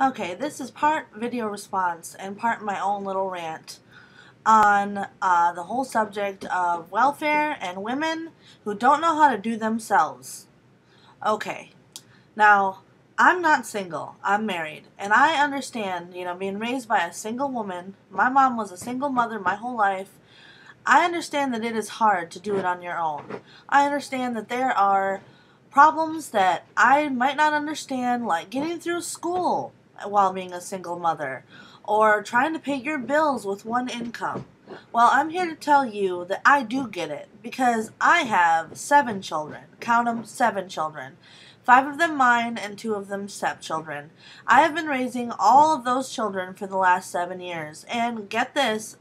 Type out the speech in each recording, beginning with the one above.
Okay, this is part video response and part my own little rant on the whole subject of welfare and women who don't know how to do themselves. Okay, now I'm not single, I'm married, and I understand, being raised by a single woman. My mom was a single mother my whole life. I understand that it is hard to do it on your own. I understand that there are problems that I might not understand, like getting through school while being a single mother, or trying to pay your bills with one income. Well, I'm here to tell you that I do get it, because I have 7 children. Count them, 7 children. 5 of them mine and 2 of them stepchildren. I have been raising all of those children for the last 7 years, and get this,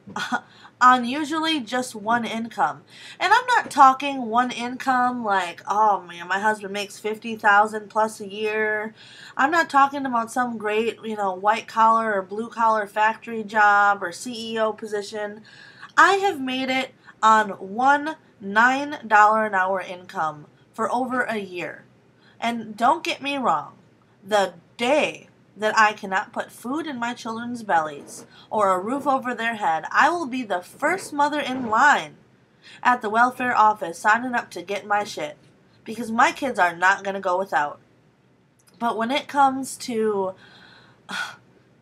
on usually just one income. And I'm not talking one income like, oh man, my husband makes 50,000 plus a year. I'm not talking about some great, white collar or blue collar factory job or CEO position. I have made it on one $9 an hour income for over a year. And don't get me wrong, the day that I cannot put food in my children's bellies or a roof over their head, I will be the first mother in line at the welfare office signing up to get my shit, because my kids are not going to go without. But when it comes to,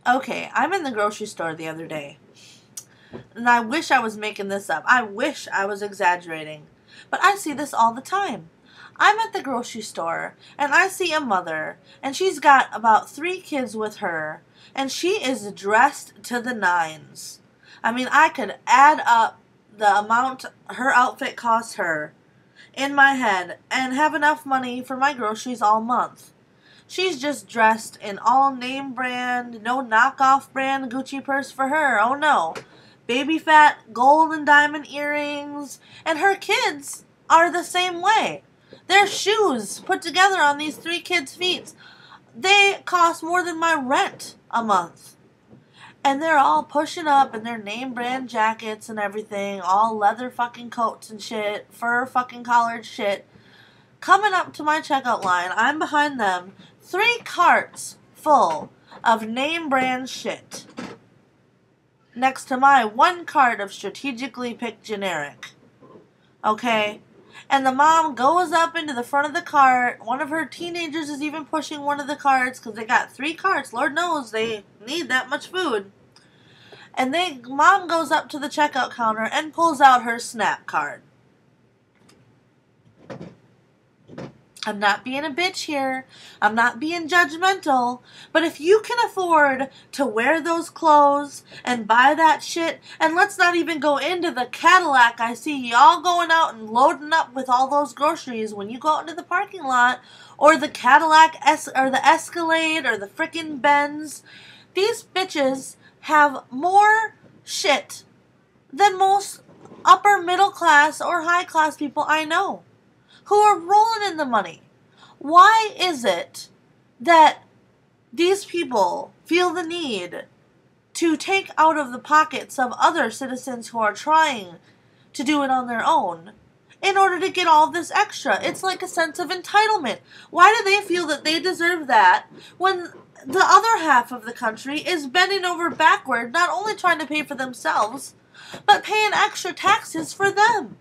okay, I'm in the grocery store the other day, and I wish I was making this up. I wish I was exaggerating. But I see this all the time. I'm at the grocery store, and I see a mother, and she's got about 3 kids with her, and she is dressed to the nines. I mean, I could add up the amount her outfit costs her in my head and have enough money for my groceries all month. She's just dressed in all name brand, no knockoff brand Gucci purse for her. Oh no. Baby fat gold and diamond earrings. And her kids are the same way. Their shoes put together on these 3 kids' feet, they cost more than my rent a month. And they're all pushing up in their name brand jackets and everything, all leather fucking coats and shit, fur fucking collared shit. Coming up to my checkout line, I'm behind them, 3 carts full of name brand shit, next to my 1 cart of strategically picked generic. Okay? And the mom goes up into the front of the cart. One of her teenagers is even pushing one of the carts because they got 3 carts. Lord knows they need that much food. And mom goes up to the checkout counter and pulls out her SNAP card. I'm not being a bitch here. I'm not being judgmental. But if you can afford to wear those clothes and buy that shit, and let's not even go into the Cadillac I see y'all going out and loading up with all those groceries when you go out into the parking lot, or the Cadillac or the Escalade or the frickin' Benz. These bitches have more shit than most upper middle class or high class people I know, who are rolling in the money. Why is it that these people feel the need to take out of the pockets of other citizens who are trying to do it on their own in order to get all this extra? It's like a sense of entitlement. Why do they feel that they deserve that when the other half of the country is bending over backward, not only trying to pay for themselves, but paying extra taxes for them?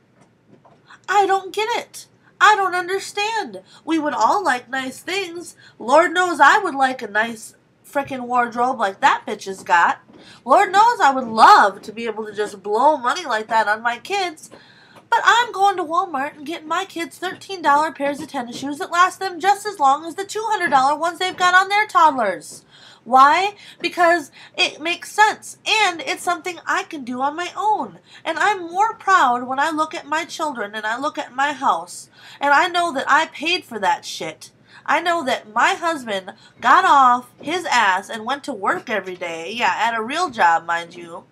I don't get it. I don't understand. We would all like nice things. Lord knows I would like a nice frickin' wardrobe like that bitch has got. Lord knows I would love to be able to just blow money like that on my kids. But I'm going to Walmart and getting my kids $13 pairs of tennis shoes that last them just as long as the $200 ones they've got on their toddlers. Why? Because it makes sense, and it's something I can do on my own. And I'm more proud when I look at my children and I look at my house, and I know that I paid for that shit. I know that my husband got off his ass and went to work every day, yeah, at a real job, mind you,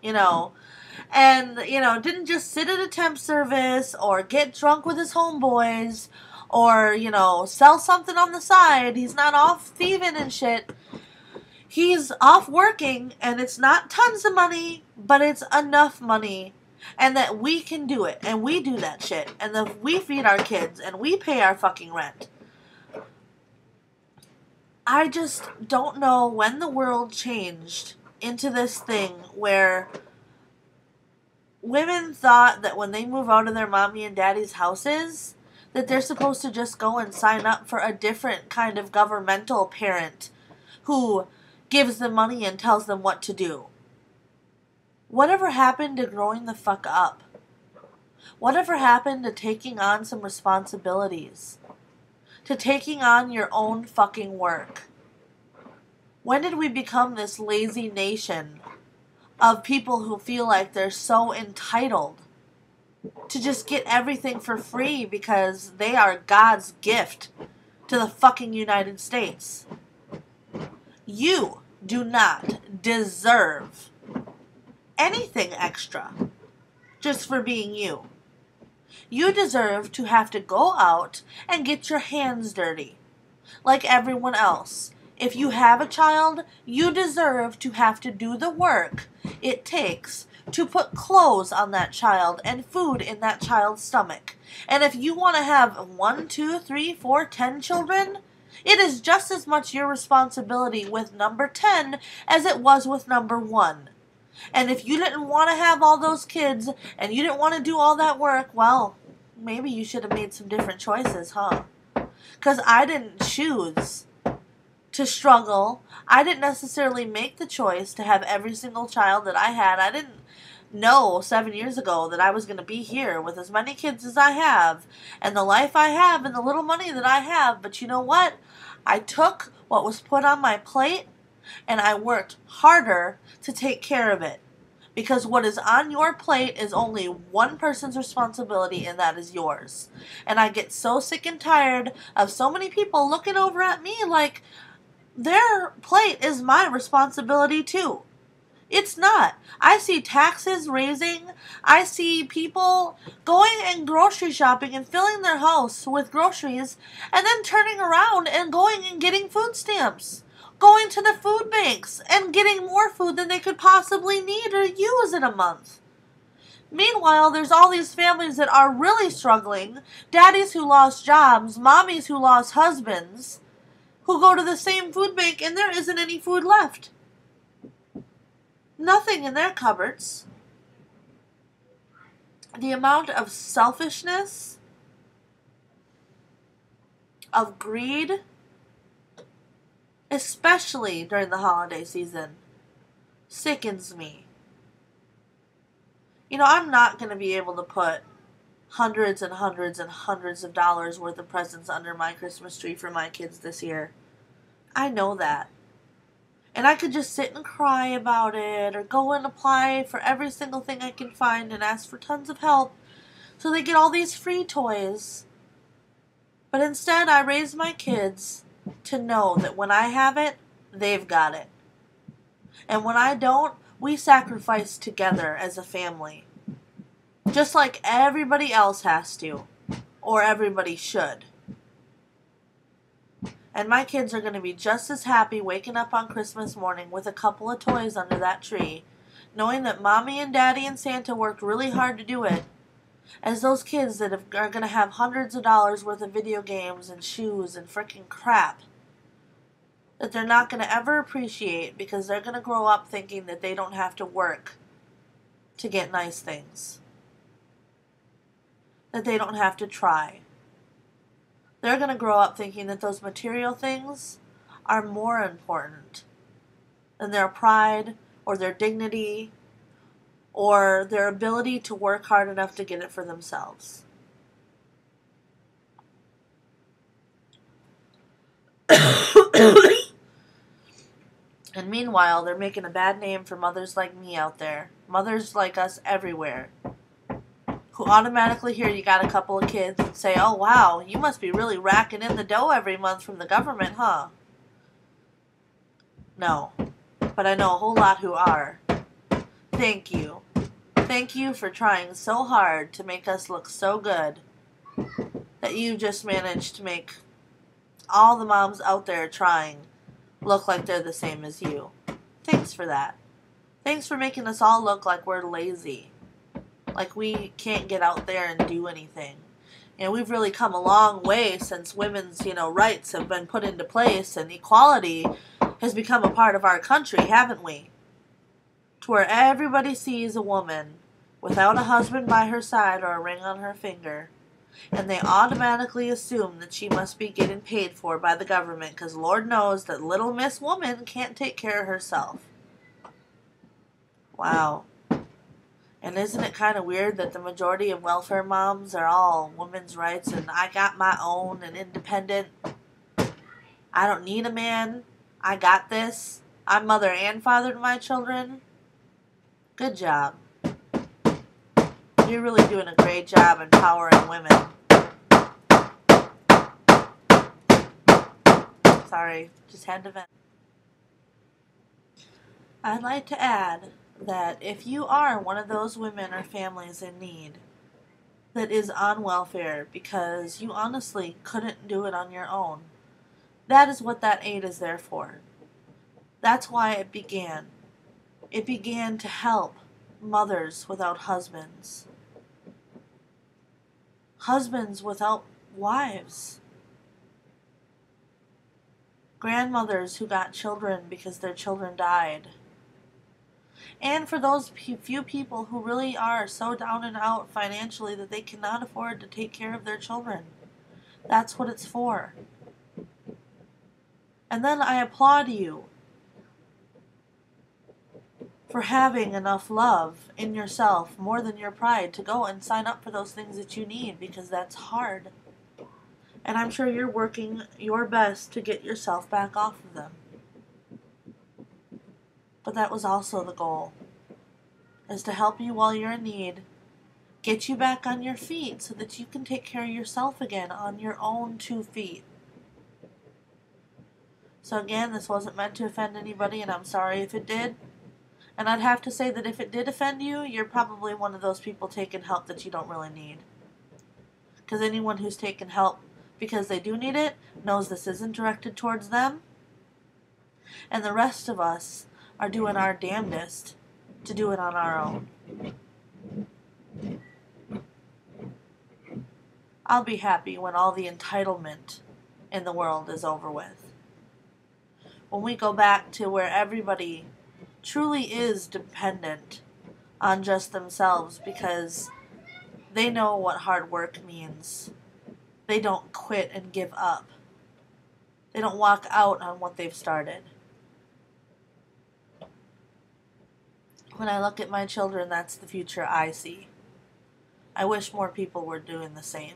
and, didn't just sit at a temp service or get drunk with his homeboys or, sell something on the side. He's not off thieving and shit. He's off working, and it's not tons of money, but it's enough money, and that we can do it, and we do that shit, and that we feed our kids, and we pay our fucking rent. I just don't know when the world changed into this thing where women thought that when they move out of their mommy and daddy's houses, that they're supposed to just go and sign up for a different kind of governmental parent who gives them money and tells them what to do. Whatever happened to growing the fuck up? Whatever happened to taking on some responsibilities? To taking on your own fucking work? When did we become this lazy nation of people who feel like they're so entitled to just get everything for free because they are God's gift to the fucking United States? You do not deserve anything extra just for being you. You deserve to have to go out and get your hands dirty like everyone else. If you have a child, you deserve to have to do the work it takes to put clothes on that child and food in that child's stomach. And if you want to have 1, 2, 3, 4, 10 children, it is just as much your responsibility with number 10 as it was with number 1. And if you didn't want to have all those kids and you didn't want to do all that work, well, maybe you should have made some different choices, huh? Because I didn't choose to struggle. I didn't necessarily make the choice to have every single child that I had. I didn't know 7 years ago that I was going to be here with as many kids as I have and the life I have and the little money that I have. But you know what? I took what was put on my plate and I worked harder to take care of it. Because what is on your plate is only one person's responsibility, and that is yours. And I get so sick and tired of so many people looking over at me like their plate is my responsibility too. It's not. I see taxes raising. I see people going and grocery shopping and filling their house with groceries and then turning around and going and getting food stamps. Going to the food banks and getting more food than they could possibly need or use in a month. Meanwhile, there's all these families that are really struggling, daddies who lost jobs, mommies who lost husbands, who go to the same food bank and there isn't any food left. Nothing in their cupboards. The amount of selfishness, of greed, especially during the holiday season, sickens me. You know, I'm not going to be able to put hundreds and hundreds and hundreds of dollars worth of presents under my Christmas tree for my kids this year. I know that. And I could just sit and cry about it or go and apply for every single thing I can find and ask for tons of help so they get all these free toys. But instead, I raise my kids to know that when I have it, they've got it. And when I don't, we sacrifice together as a family. Just like everybody else has to. Or everybody should. And my kids are going to be just as happy waking up on Christmas morning with a couple of toys under that tree, knowing that Mommy and Daddy and Santa worked really hard to do it, as those kids that are going to have hundreds of dollars worth of video games and shoes and frickin' crap that they're not going to ever appreciate because they're going to grow up thinking that they don't have to work to get nice things. That they don't have to try. They're going to grow up thinking that those material things are more important than their pride or their dignity or their ability to work hard enough to get it for themselves. And meanwhile, they're making a bad name for mothers like me out there. Mothers like us everywhere. Who automatically hear you got a couple of kids and say, oh wow, you must be really racking in the dough every month from the government, huh? No. But I know a whole lot who are. Thank you. Thank you for trying so hard to make us look so good that you just managed to make all the moms out there trying look like they're the same as you. Thanks for that. Thanks for making us all look like we're lazy. Like we can't get out there and do anything. And we've really come a long way since women's, rights have been put into place and equality has become a part of our country, haven't we? To where everybody sees a woman without a husband by her side or a ring on her finger, and they automatically assume that she must be getting paid for by the government because Lord knows that little Miss Woman can't take care of herself. Wow. And isn't it kind of weird that the majority of welfare moms are all women's rights and I got my own and independent? I don't need a man. I got this. I'm mother and father to my children. Good job. You're really doing a great job empowering women. Sorry, just had to vent. I'd like to add that if you are one of those women or families in need that is on welfare because you honestly couldn't do it on your own, that is what that aid is there for. That's why it began. It began to help mothers without husbands. Husbands without wives. Grandmothers who got children because their children died. And for those few people who really are so down and out financially that they cannot afford to take care of their children. That's what it's for. And then I applaud you for having enough love in yourself, more than your pride, to go and sign up for those things that you need, because that's hard. And I'm sure you're working your best to get yourself back off of them. But that was also the goal, is to help you while you're in need, get you back on your feet so that you can take care of yourself again on your own 2 feet. So again, this wasn't meant to offend anybody, and I'm sorry if it did. And I'd have to say that if it did offend you, you're probably one of those people taking help that you don't really need. Because anyone who's taken help because they do need it knows this isn't directed towards them. And the rest of us are doing our damnedest to do it on our own. I'll be happy when all the entitlement in the world is over with. When we go back to where everybody truly is dependent on just themselves because they know what hard work means. They don't quit and give up. They don't walk out on what they've started. When I look at my children, that's the future I see. I wish more people were doing the same.